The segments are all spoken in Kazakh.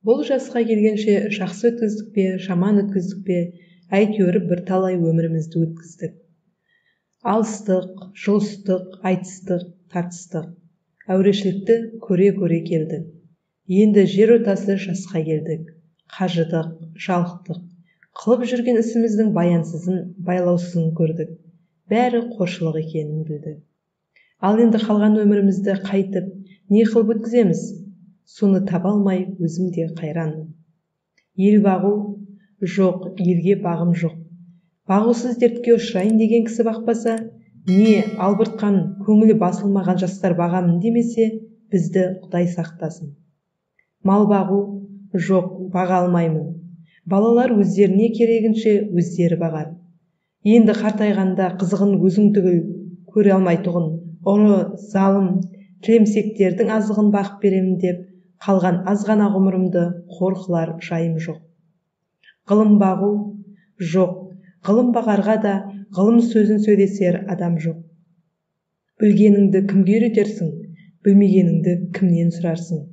Бұл жасқа келгенше жақсы өткіздік пе, жаман өткіздік пе, әйтеуір бірталай өмірімізді өткіздік. Алыстық, жұлыстық, айтыстық, тартыстық. Әурешілікті көре-көре келдік. Енді жер ортасы жасқа келдік. Қажыдық, жалықтық. Қылып жүрген ісіміздің баянсызын, байлаусызын көрдік. Бәрі қоршылық екенін білдік. Ал енді қалған өмірімізді қайтып, не қылып өткіземіз? Соны таба алмай өзім де қайранмын. Ел бағу жоқ, елге бағым жоқ. Бағусыз дертке ұшырайын деген кісі бақпаса, не албыртқан, көңілі басылмаған жастар бағамын демесе, бізді Құдай сақтасын. Мал бағу жоқ, баға алмаймын. Балалар өздеріне керегінше өздері бағар. Енді қартайғанда қызығын өзің түгіл көре алмайтұғын, ұры, залым, тілемсектердің азығын бақып беремін деп, қалған аз ғана ғұмырымды қор қылар жайым жоқ. Ғылым бағу жоқ, ғылым бағарға да ғылым сөзін сөйлесер адам жоқ. Білгеніңді кімге үйретерсің, білмегеніңді кімнен сұрарсың?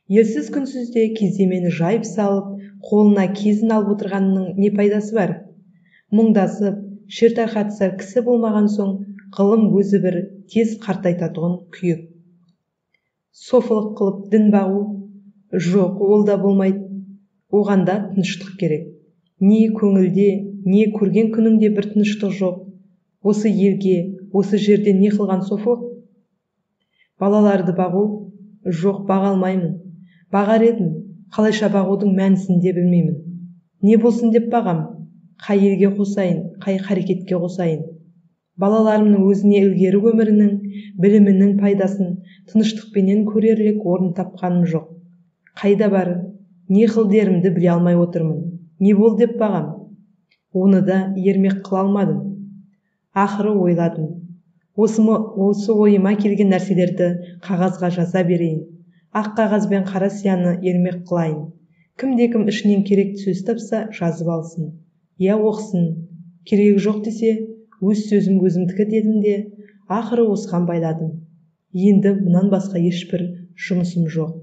Елсіз күнсізде кездемені жайып салып, қолына кезін алып отырғанның не пайдасы бар? Мұңдасып, шер тарқатысар кісі болмаған соң, ғылым өзі бір тез қартайтатұғын күйік. Софылық қылып дін бағу жоқ, ол да болмайды. Оғанда тыныштық керек. Не көңілде, не көрген күніңде бір тыныштық жоқ. Осы елге, осы жерде не қылған софылық? Балаларды бағу жоқ, баға алмаймын. Бағар едім, қалайша бағудың мәнісін де білмеймін. Не болсын деп бағам? Қай елге қосайын, қай қарекетке қосайын? Балаларымның өзіне ілгері өмірінің, білімінің пайдасын тыныштықпенен көрерлік орын тапқаным жоқ. Қайда бар? Не қыл дерімді біле алмай отырмын. Не бол деп бағам? Оны да ермек қыла алмадым. Ақыры ойладым. Осы ойыма келген нәрселерді қағазға жаза берейін. Ақ қағаз бен қара сияны ермек қылайын. Кімде-кім ішінен керекті сөз тапса, жазып алсын. Я оқсын. Керегі жоқ десе, өз сөзім өзімдікі дедім де, ақыры осыған байладым. Енді мұнан басқа ешбір жұмысым жоқ.